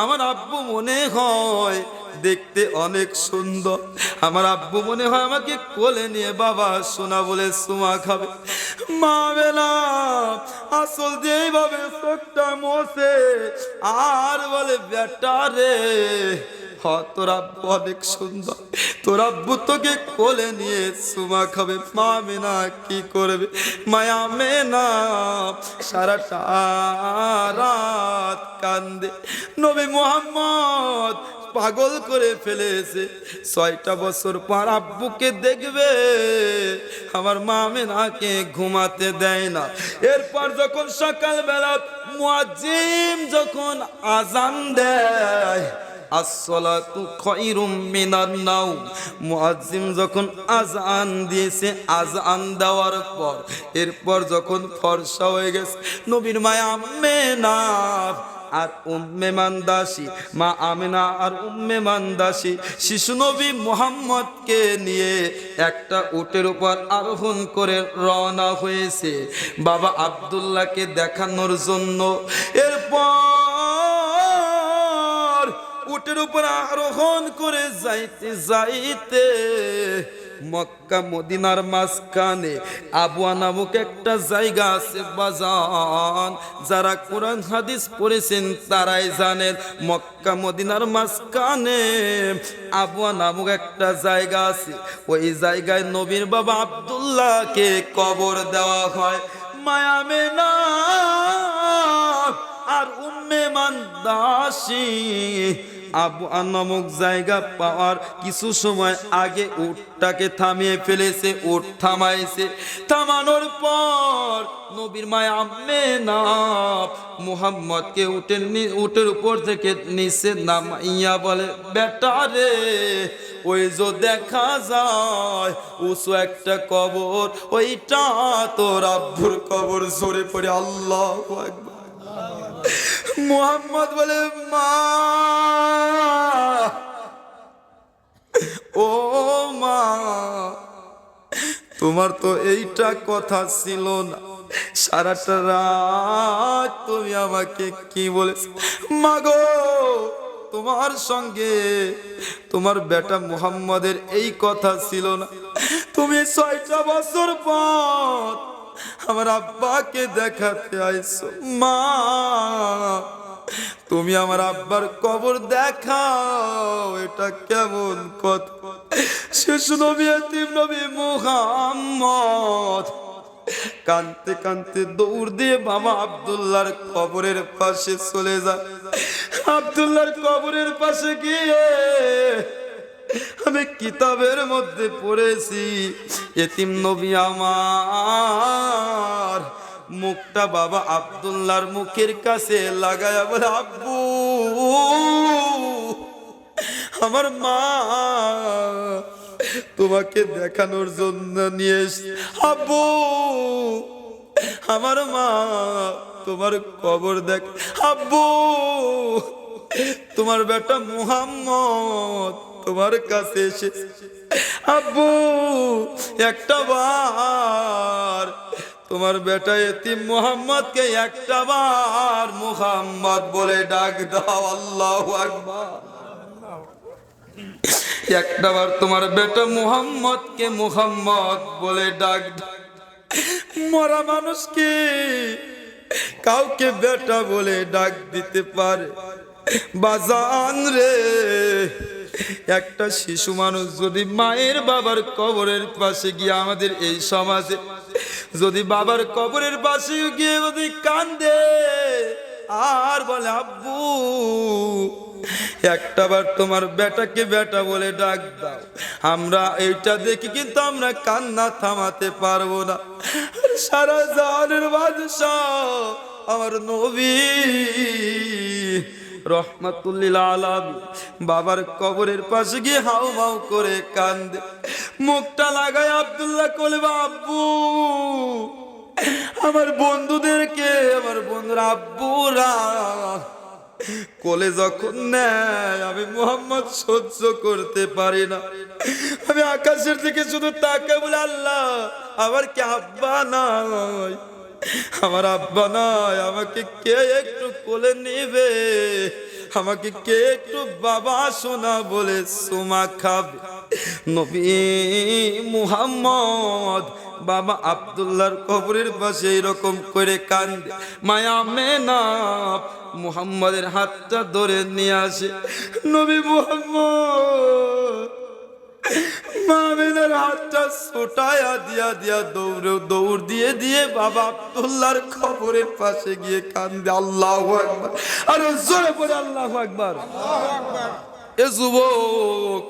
আমার আব্বু মনে হয় দেখতে অনেক সুন্দর, আমার আব্বু মনে হয় আমাকে কোলে নিয়ে বাবা সোনা বলে চুমা খাবে। মা বেলা আসল দিয়ে এইভাবে চোখটা মোছে আর বলে, বেটা রে, তোর আব্বু অনেক সুন্দর, তোর আব্বু তোকে কোলে নিয়ে চুমা খাবে। মা আমেনা কি করবে? মায়া আমেনা সারাটা রাত কান্দে। নবী মুহাম্মদ পাগল করে ফেলেছে। 6টা বছর পর আব্বুকে দেখবে, আমার মা আমেনাকে ঘুমাতে দেয় না। এরপর যখন সকালবেলা মুয়াজ্জিন যখন আজান দেয়, আসসালাতু খায়রুম মিনান নাওম, মুয়াজ্জিন যখন আজান দিয়েছে, আজান দেওয়ার পর এরপর যখন ফর্সা হয়ে গেছে, নবীর মায়া আমেনা আর উম্মে মান্দাসী, মা আমিনা আর উম্মে মান্দাসী শিশু নবী মুহাম্মদকে নিয়ে একটা উটের উপর আরোহণ করে রওনা হয়েছে বাবা আব্দুল্লাহকে দেখানোর জন্য। এরপর উটের উপর আরোহণ করে যাইতে যাইতে মক্কা মদিনার মাঝখানে আবওয়া নামক একটা জায়গা আছে বাজান, যারা কোরআন হাদিস পড়েছেন তারাই জানেন মক্কা মদিনার মাঝখানে আবওয়া নামক একটা জায়গা আছে। ওই জায়গায় নবীর বাবা আব্দুল্লাহকে কবর দেওয়া হয়। মায়া মেনা আর উম্মে মান্দাসী আবওয়া নামক জায়গা পাওয়ার কিছু সময় আগে উটটাকে থামিয়ে ফেলেছে। উট থামাইছে, থামানোর পর নবীর মায়া আমেনা মুহাম্মদকে উটের উপর থেকে নিচে নামাইয়া বলে, বেটা রে, ওই যে দেখা যায় উঁচু একটা কবর, ওইটা তোর আব্বুর কবর। জোরে পড়ে আল্লাহু আকবার। মুহাম্মদ বলে, মা, ও মা, তোমার তো এইটা কথা ছিল না, সারাটা রাত তুমি আমাকে কি বলেছ? মাগো, তোমার সঙ্গে তোমার বেটা মুহাম্মদের এই কথা ছিল না, তুমি 6টা বছর পর আমার আব্বাকে দেখাতে আইছো। মা, তুমি আমার আব্বার কবর দেখাও, এটা কেমন কথা? শিশু নবী এতিম নবী মুহাম্মদ কানতে কানতে দৌড় দিয়ে বাবা আব্দুল্লাহর কবরের পাশে চলে যায়। আব্দুল্লাহর কবরের পাশে গিয়ে আমি কিতাবের মধ্যে পড়েছি, এতিম নবী আমার মুখটা বাবা আব্দুল্লাহর মুখের কাছে লাগায়া বলে, আব্বু, আমার মা তোমাকে দেখানোর জন্য নিয়ে এসেছে। আব্বু, আমার মা তোমার কবর দেখ। আব্বু, তোমার বেটা মুহাম্মদ তোমার কাছে এসেছে। আব্বু, একটা বার তোমার বেটা এতিম মুহাম্মদকে একটা বার মুহাম্মদ বলে ডাক দাও। আল্লাহু আকবার। একটা বার তোমার বেটা মুহাম্মদকে মুহাম্মদ বলে ডাক দাও। মরা মানুষকে কাউকে বেটা বলে ডাক দিতে পারে? বাজান রে, একটা শিশু মানুষ যদি মায়ের বাবার কবরের পাশে গিয়ে, আমাদের এই সমাজে যদি বাবার কবরের পাশে গিয়ে যদি কান্দে আর বলে, আব্বু, একটা বার তোমার বেটাকে বেটা বলে ডাক দাও, আমরা এইটা দেখি কিন্তু আমরা কান্না থামাতে পারবো না। সারা জাহানের বাদশাহ আমার নবী রহমাতুল্লিল আলামিন বাবার কবরের পাশে গিয়ে হাউ মাউ করে কান্দে, মুখটা লাগায় আব্দুল্লাহ কোলে, আব্বু, আমার বন্ধুদেরকে, আমার বন্ধুরা আব্বুরা কোলে যখন নেয় আমি মুহাম্মদ সহ্য করতে পারি না। আমি আকাশের দিকে শুধু তাকাই, বলে, আল্লাহ, আমার কি আব্বা নাই? আমার আব্বা নাই, আমাকে কে একটু কোলে নেবে? আমাকে কে একটু বাবা সোনা বলে সুমা খাবে? নবী মুহাম্মদ বাবা আব্দুল্লাহর কবরের পাশে এরকম করে কান্দে। মায়া আমেনা মুহাম্মদের হাতটা ধরে নিয়ে আসে। নবী মুহাম্মদ মা আমেনার হাতটা ছোটায়া দিয়া দিয়া দৌড় দিয়ে দিয়ে বাবা আব্দুল্লাহর কবরের পাশে গিয়ে কান্দে। আল্লাহু আকবার। আর জোরে পড়ে আল্লাহু আকবার। এ যুবক,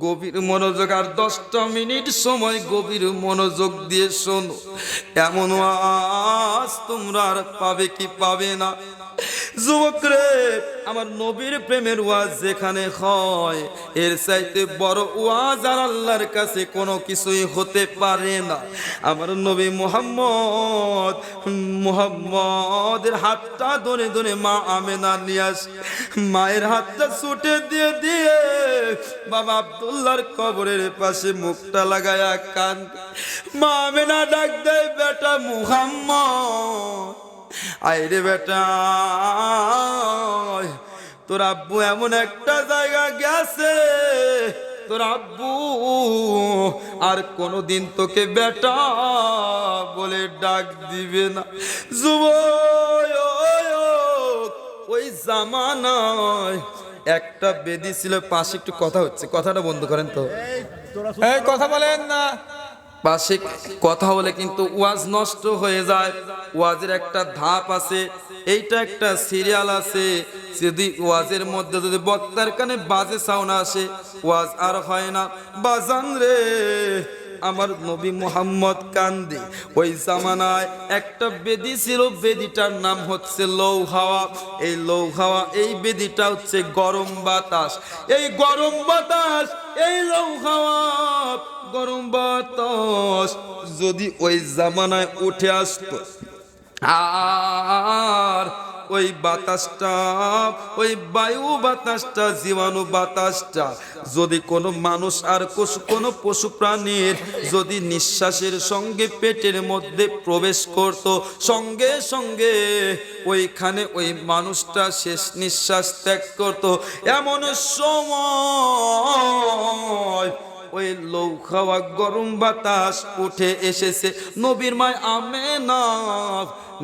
গভীর মনোযোগ, আর 10টা মিনিট সময় গভীর মনোযোগ দিয়ে শোনো। এমন আওয়াজ তোমরা আর পাবে কি পাবে না। যুবক রে, আমার নবীর প্রেমের ওয়াজ যেখানে হয়, এর চাইতে বড় ওয়াজ আর আল্লাহর কাছে কোনো কিছুই হতে পারে না। আমার নবী মুহাম্মদের হাতটা ধরে ধরে মা আমেনা নিয়ে আসে, মায়ের হাতটা ছুটে দিয়ে দিয়ে বাবা আব্দুল্লাহর কবরের পাশে মুখটা লাগায়া কান। মা আমেনা ডাক দেয়, বেটা মুহাম্মদ, আইরে বেটা, তোর আব্বু এমন একটা জায়গা গেছে, তোর আব্বু আর কোনোদিন তোকে বেটা বলে ডাক দিবে না। যুবক, ওই জামানায় একটা বেদি ছিল পাশে, একটু কথা হচ্ছে, কথাটা বন্ধ করেন তো, এই কথা বলেন না। পাশে কথা বলে কিন্তু ওয়াজ নষ্ট হয়ে যায়। ওয়াজের একটা ধাপ আছে, এইটা একটা সিরিয়াল আছে। যদি ওয়াজের মধ্যে যদি বক্তার কানে বাজে সাউন্ড আসে, ওয়াজ আর হয় না। বাজান রে, আমার নবী মুহাম্মদ কান্দি। ওই জামানায় একটা বেদি ছিল, বেদিটার নাম হচ্ছে লৌহাওয়া। এই লৌহাওয়া, এই বেদিটা হচ্ছে গরম বাতাস। এই গরম বাতাস, এই লৌহাওয়া, গরম বাতাস যদি ওই জামানায় উঠে আসতো, আর ওই বাতাসটা, ওই বায়ু বাতাসটা, জীবাণু বাতাসটা যদি কোনো মানুষ আর কোনো পশু প্রাণীর যদি নিঃশ্বাসের সঙ্গে পেটের মধ্যে প্রবেশ করত, সঙ্গে সঙ্গে ওইখানে ওই মানুষটা শেষ নিঃশ্বাস ত্যাগ করত। এমন সময় ওই লৌখাওয়া গরম বাতাস উঠে এসেছে। নবীর মায় আমেনা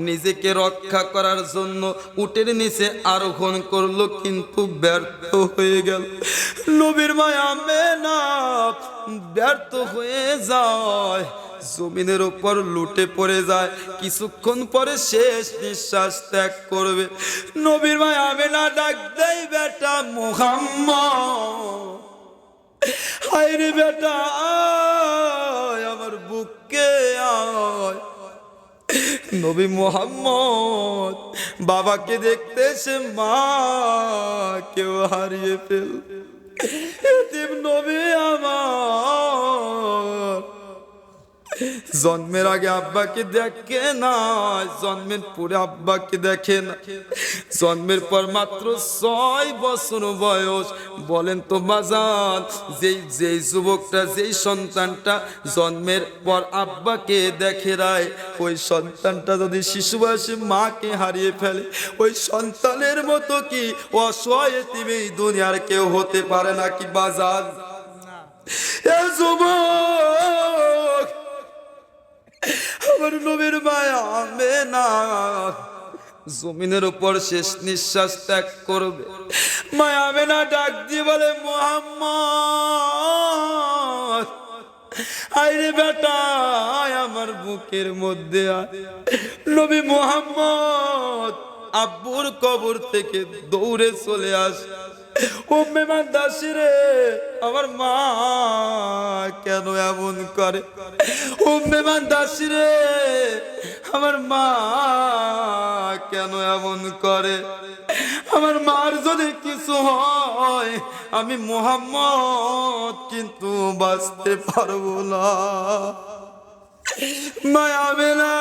নিজেকে রক্ষা করার জন্য উটের নিচে আরোহণ করলো, কিন্তু ব্যর্থ হয়ে গেল। নবীর মায় আমেনা ব্যর্থ হয়ে যায়, জমিনের উপর লুটে পড়ে যায়। কিছুক্ষণ পরে শেষ নিঃশ্বাস ত্যাগ করবে। নবীর মায় আমেনা ডাক দেয়, বেটা মুহাম্মদ, হায়রে বেটা আয়, আমার বুকে আয়। নবী মুহাম্মদ বাবাকে দেখতে এসে মা কেউ হারিয়ে ফেল। এতিম নবী আমার জন্মের আগে আব্বাকে দেখে না, জন্মের পরে আব্বাকে দেখে না, জন্মের পর মাত্র 6 বছর বয়স। বলেন তো বাজান, যেই যুবকটা, যেই সন্তানটা জন্মের পর আব্বাকে দেখে রায়, ওই সন্তানটা যদি শিশু বয়সে মাকে হারিয়ে ফেলে, ওই সন্তানের মতো কি অসহায় এতিম এই দুনিয়ার কেউ হতে পারে নাকি বাজান? এ যুবক, আমার নবীর মায়া আমেনা জমিনের উপর শেষ নিঃশ্বাস ত্যাগ করবে। মায়া আমেনা ডাক দিয়ে বলে, মুহাম্মদ, আইরে বেটা আমার বুকের মধ্যে আয়। নবী মুহাম্মদ আব্বুর কবর থেকে দৌড়ে চলে আসে। উম্মে মাদাসি রে, আমার মা কেন এমন করে? উম্মে মাদাসি রে, আমার মা কেন এমন করে? আমার মার যদি কিছু হয়, আমি মুহাম্মদ কিন্তু বাঁচতে পারবো না। মায়া আমেনা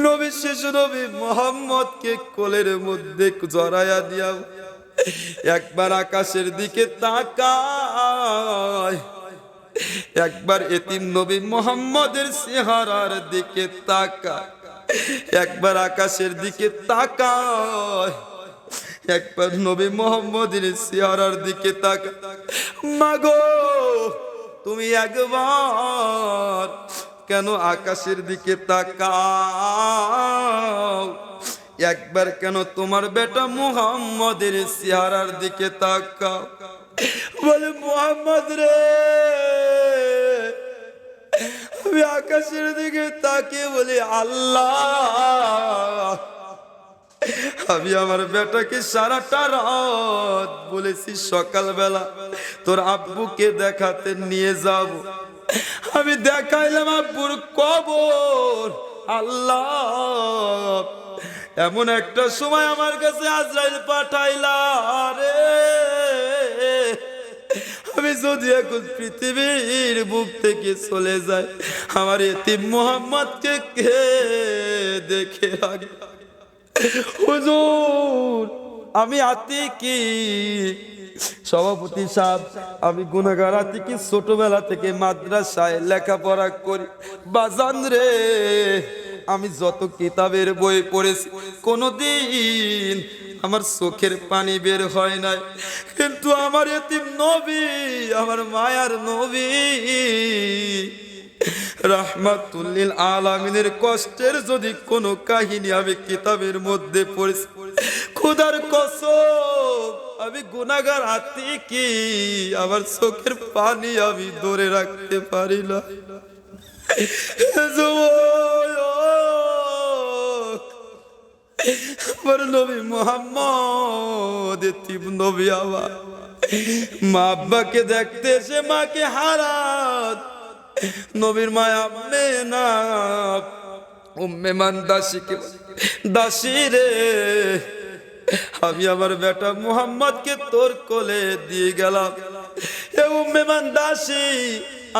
নবী, শিশু নবী মুহাম্মদকে কোলের মধ্যে জড়াইয়া দিয়া একবার আকাশের দিকে তাকায়, একবার এতিম নবী মুহাম্মদের চেহারার দিকে তাকায়, একবার আকাশের দিকে তাকায়, একবার নবী মুহাম্মদের চেহারার দিকে তাকায়। মাগো, তুমি একবার কেন আকাশের দিকে তাকাও? একবার কেন তোমার বেটা মুহাম্মদের চেহারার দিকে তাকাও? বলে, মুহাম্মদ রে, আমি আকাশের দিকে তাকিয়ে বলি, আল্লাহ, আমি আমার বেটাকে সারাটা রাত বলেছি সকালবেলা তোর আব্বুকে দেখাতে নিয়ে যাব। আমি দেখাইলাম আব্বুর কবর। আল্লাহ, এমন একটা সময় আমার কাছে আজরাইল পাঠাইলা রে, আমি যদি এখন পৃথিবীর বুক থেকে চলে যাই, আমার এতিম মুহাম্মদকে কে দেখে রাখবে? হুজুর আমি আতিকি সভাপতি সাহেব, আমি গুনাহগার আতিকি, ছোটবেলা থেকে মাদ্রাসায় লেখাপড়া করি। বাজান রে, আমি যত কিতাবের বই পড়েছি কোনোদিন আমার চোখের পানি বের হয় নাই, কিন্তু আমার এতিম নবী, আমার মায়ার নবী রাহমাতুল আলামিনের কষ্টের যদি কোনো কাহিনী আমি কিতাবের মধ্যে পড়েছি, খোদার কসম আমি গুনাহগার আতিকি, আমার চোখের পানি আমি ধরে রাখতে পারি না। আমার নবী মুহাম্মদ এতিম নবী, আমার মা আব্বাকে দেখতে এসে মাকে হারাত, নবীর মায়া মেনা উম্মে মান দাসীকে, দাসী রে আমি আমার বেটা মুহাম্মদকে তোর কোলে দিয়ে গেলাম, এ উম্মে মান দাসী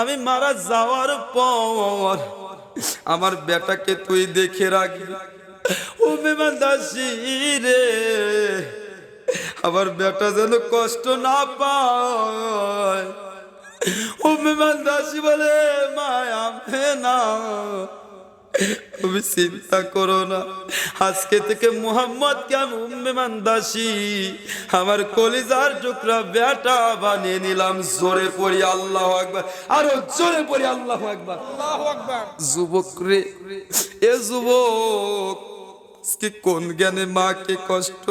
আমি মারা যাওয়ার পর আমার বেটাকে তুই দেখে রাখবি। উম্মে মান দাসী রে, আমার বেটা যেন কষ্ট না পায়। উম্মে মান দাসী বলে মায়া মেনা তুমি চিন্তা করো না, আজকে থেকে মুহাম্মদকে আমি উম্মে মান দাসী আমার কলিজার টুকরা বেটা বানিয়ে নিলাম। জোরে পড়ি আল্লাহু আকবার, আরো জোরে পড়ি আল্লাহু আকবার। আল্লাহু আকবার। যুবক রে, এ যুবক আজকে কোন জ্ঞানে মাকে কষ্ট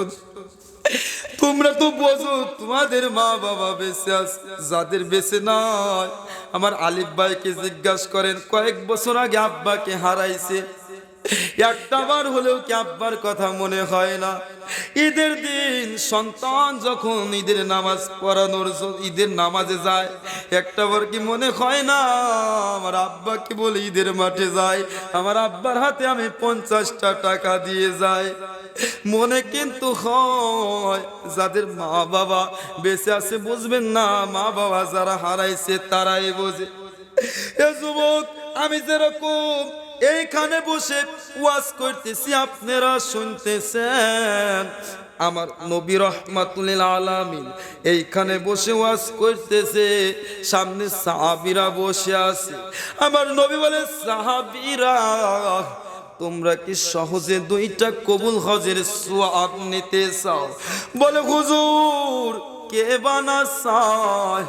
তোমরা তো বোঝো, তোমাদের মা বাবা বেঁচে আছে, যাদের বেঁচে নাই আমার আলিফ ভাইকে জিজ্ঞাসা করেন, কয়েক বছর আগে আব্বাকে হারাইছে, একটা বার হলেও কি আব্বার কথা মনে হয় না? ঈদের দিন সন্তান যখন ঈদের নামাজ পড়ানোর ঈদের নামাজে যায়, একটা বার কি মনে হয় না আমার আব্বাকে বলে ঈদের মাঠে যায়, আমার আব্বার হাতে আমি 50টা টাকা দিয়ে যাই? মনে কিন্তু হয়। যাদের মা বাবা বেঁচে আছে বুঝবেন না, মা বাবা যারা হারাইছে তারাই বোঝে। এ যুবক, আমি যেরকম এইখানে বসে ওয়াজ করতেছি আপনারা শুনতেছেন, আমার নবী রাহমাতুল আলামিন এইখানে বসে ওয়াজ করতেছে, সামনে সাহাবীরা বসে আছে। আমার নবী বলে, সাহাবীরা তোমরা কি সহজে 2টা কবুল হজের সওয়াব নিতে চাও? বলে হুজুর কে বানা চায়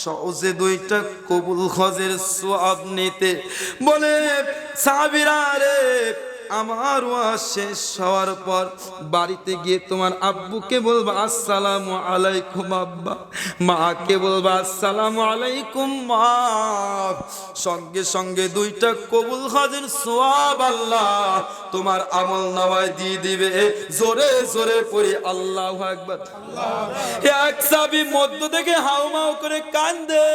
সহজে 2টা কবুল হজের সওয়াব নিতে? বলে সাহাবীরা রে, আমার ওয়াজ শেষ হওয়ার পর বাড়িতে গিয়ে তোমার আব্বুকে বলবা আসসালামু আলাইকুম আব্বা, মাকে বলবা আসসালামু আলাইকুম মা, সঙ্গে সঙ্গে 2টা কবুল হজের সওয়াব আল্লাহ তোমার আমল নামায় দিয়ে দিবে। জোরে জোরে পড়ি আল্লাহু আকবার। এক সাহাবী মধ্য থেকে হাউমাউ করে কান্দে।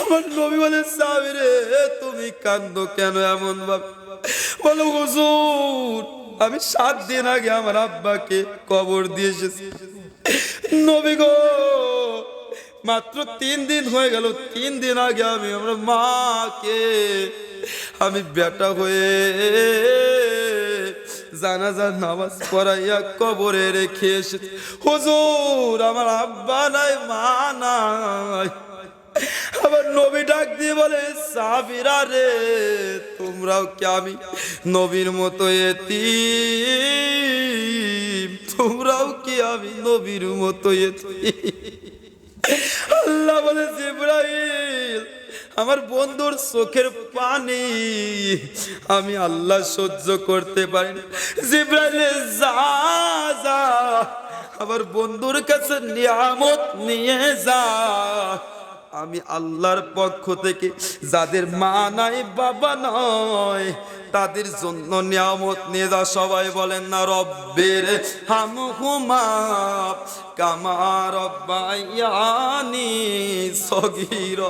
আমার নবী বলে, সাহাবী রে তুমি কান্দো কেন এমন ভাবে? বলো হুজুর আমি 7 দিন আগে আমার আব্বাকে কবর দিয়ে এসেছি। নবী গো মাত্র 3 দিন হয়ে গেল, 3 দিন আগে আমি আমার মাকে আমি বেটা হয়ে জানাজার নামাজ পড়াইয়া কবরে রেখে এসেছি। হুজুর আমার আব্বা নাই, মা নাই। আবার নবী ডাক দিয়ে বলে, সাহাবীরা রে তোমরাও কি আমি নবীর মতো এতিম? তোমরাও কি আমি নবীর মতো এতিম? আল্লাহ বলে, জিবরাইল আমার বন্ধুর চোখের পানি আমি আল্লাহ সহ্য করতে পারি না। জিবরাইল যা যা আমার বন্ধুর কাছে নিয়ামত নিয়ে যা, আমি আল্লাহর পক্ষ থেকে যাদের মা নাই বাবা নয় তাদের জন্য নিয়ামত নিয়ে যা। সবাই বলেন না রব্বির হামহুমা কামা রব্বায়ানি সগীরা।